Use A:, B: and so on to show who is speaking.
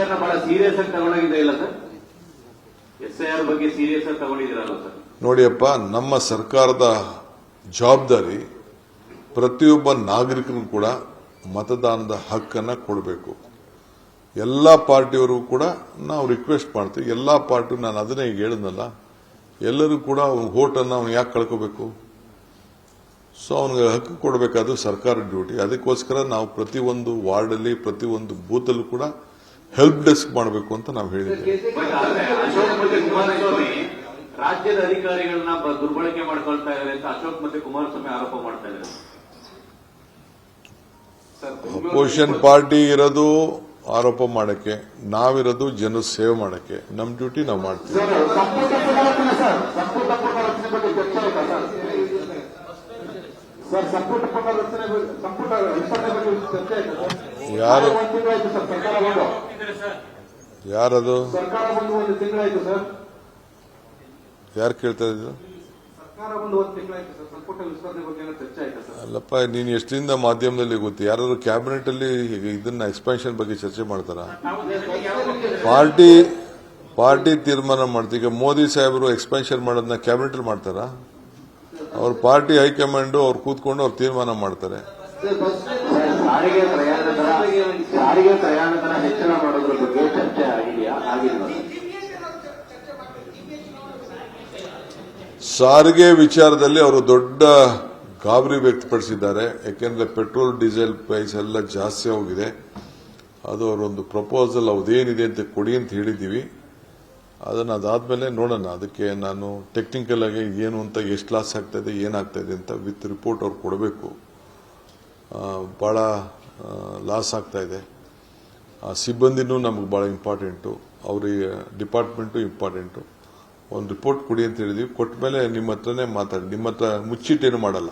A: SIR ಬಹಳ serious ಆಗಿ ತಗೊಂಡಿದೆ ಇಲ್ಲ ಸರ್? SIR ಬಗ್ಗೆ ಸೀರಿಯಸ್ ಆಗಿ ತಗೊಂಡಿದ್ದೀರಲ್ಲ ಸರ್?
B: ನೋಡಿಯಪ್ಪ, ನಮ್ಮ ಸರ್ಕಾರದ ಜವಾಬ್ದಾರಿ ಪ್ರತಿಯೊಬ್ಬ ನಾಗರಿಕರಿಗೂ ಕೂಡ ಮತದಾನದ ಹಕ್ಕನ್ನು ಕೊಡಬೇಕು. ಎಲ್ಲ ಪಾರ್ಟಿಯವರು ಕೂಡ ನಾವು ರಿಕ್ವೆಸ್ಟ್ ಮಾಡ್ತೀವಿ. ಎಲ್ಲ ಪಾರ್ಟಿ, ನಾನು ಅದನ್ನೇ ಈಗ ಹೇಳಿದ್ನಲ್ಲ, ಎಲ್ಲರೂ ಕೂಡ ವೋಟನ್ನು ಅವನು ಯಾಕೆ ಕಳ್ಕೋಬೇಕು? ಸೊ ಅವನಿಗೆ ಹಕ್ಕು ಕೊಡಬೇಕಾದ್ರು ಸರ್ಕಾರದ ಡ್ಯೂಟಿ. ಅದಕ್ಕೋಸ್ಕರ ನಾವು ಪ್ರತಿಯೊಂದು ವಾರ್ಡಲ್ಲಿ ಪ್ರತಿಯೊಂದು ಬೂತಲ್ಲೂ ಕೂಡ ಹೆಲ್ಪ್ ಡೆಸ್ಕ್ ಮಾಡಬೇಕು ಅಂತ ನಾವು ಹೇಳಿದ್ದೇವೆ.
A: ಅಶೋಕ್ ಮತ್ತೆ ಕುಮಾರಸ್ವಾಮಿ ರಾಜ್ಯದ ಅಧಿಕಾರಿಗಳನ್ನ ದುರ್ಬಳಕೆ ಮಾಡ್ಕೊಳ್ತಾ ಇದ್ದಾರೆ ಅಂತ ಅಶೋಕ್ ಮತ್ತೆ ಕುಮಾರಸ್ವಾಮಿ ಆರೋಪ ಮಾಡ್ತಾ ಇದ್ದಾರೆ.
B: ಅಪೋಸಿಷನ್ ಪಾರ್ಟಿ ಇರೋದು ಆರೋಪ ಮಾಡಕ್ಕೆ, ನಾವಿರೋದು ಜನ ಸೇವೆ ಮಾಡಕ್ಕೆ. ನಮ್ಮ ಡ್ಯೂಟಿ ನಾವು ಮಾಡ್ತೀವಿ. ಯಾರದು? ಯಾರು ಕೇಳ್ತಾ ಇದ್ರು? ಅಲ್ಲಪ್ಪ, ನೀನು ಎಷ್ಟರಿಂದ ಮಾಧ್ಯಮದಲ್ಲಿ ಗೊತ್ತು? ಯಾರು ಕ್ಯಾಬಿನೆಟ್ ಅಲ್ಲಿ ಇದನ್ನ ಎಕ್ಸ್ಪಾನ್ಷನ್ ಬಗ್ಗೆ ಚರ್ಚೆ ಮಾಡ್ತಾರ? ಪಾರ್ಟಿ ತೀರ್ಮಾನ ಮಾಡ್ತೀವಿ. ಈಗ ಮೋದಿ ಸಾಹೇಬರು ಎಕ್ಸ್ಪಾನ್ಷನ್ ಮಾಡೋದನ್ನ ಕ್ಯಾಬಿನೆಟ್ ಅಲ್ಲಿ ಮಾಡ್ತಾರ? ಅವ್ರ ಪಾರ್ಟಿ ಹೈಕಮಾಂಡ್ ಅವ್ರು ಕೂತ್ಕೊಂಡು ಅವ್ರು ತೀರ್ಮಾನ ಮಾಡ್ತಾರೆ.
A: ಸಾರಿಗೆ ಪ್ರಯಾಣ ದರ ಹೆಚ್ಚಳ ಮಾಡೋದ್ರ ಬಗ್ಗೆ ಚರ್ಚೆ ಆಗಿದೆಯಾ? ಆಗಿಲ್ಲ.
B: ಸಾರಿಗೆ ವಿಚಾರದಲ್ಲಿ ಅವರು ದೊಡ್ಡ ಗಾಬರಿ ವ್ಯಕ್ತಪಡಿಸಿದ್ದಾರೆ. ಯಾಕೆಂದ್ರೆ ಪೆಟ್ರೋಲ್ ಡೀಸೆಲ್ ಪ್ರೈಸ್ ಎಲ್ಲ ಜಾಸ್ತಿ ಹೋಗಿದೆ. ಅದು ಅವರೊಂದು ಪ್ರಪೋಸಲ್ ಅದೇನಿದೆ ಅಂತ ಕೊಡಿ ಅಂತ ಹೇಳಿದ್ದೀವಿ. ಅದಾದ್ಮೇಲೆ ನೋಡೋಣ. ಅದಕ್ಕೆ ನಾನು ಟೆಕ್ನಿಕಲ್ ಆಗಿ ಏನು ಅಂತ, ಎಷ್ಟು ಲಾಸ್ ಆಗ್ತಾ ಇದೆ, ಏನಾಗ್ತಾ ಇದೆ ಅಂತ ವಿತ್ ರಿಪೋರ್ಟ್ ಅವ್ರು ಕೊಡಬೇಕು. ಬಹಳ ಲಾಸ್ ಆಗ್ತಾ ಇದೆ. ಸಿಬ್ಬಂದಿನೂ ನಮಗೆ ಬಹಳ ಇಂಪಾರ್ಟೆಂಟು, ಅವ್ರಿಗೆ ಡಿಪಾರ್ಟ್ಮೆಂಟು ಇಂಪಾರ್ಟೆಂಟು. ಒಂದು ರಿಪೋರ್ಟ್ ಕೊಡಿ ಅಂತ ಹೇಳಿದ್ವಿ. ಕೊಟ್ಟ ಮೇಲೆ ನಿಮ್ಮ ಹತ್ರನೇ ಮಾತಾಡಿ. ನಿಮ್ಮ ಹತ್ರ ಮುಚ್ಚಿಟ್ಟೇನು ಮಾಡಲ್ಲ.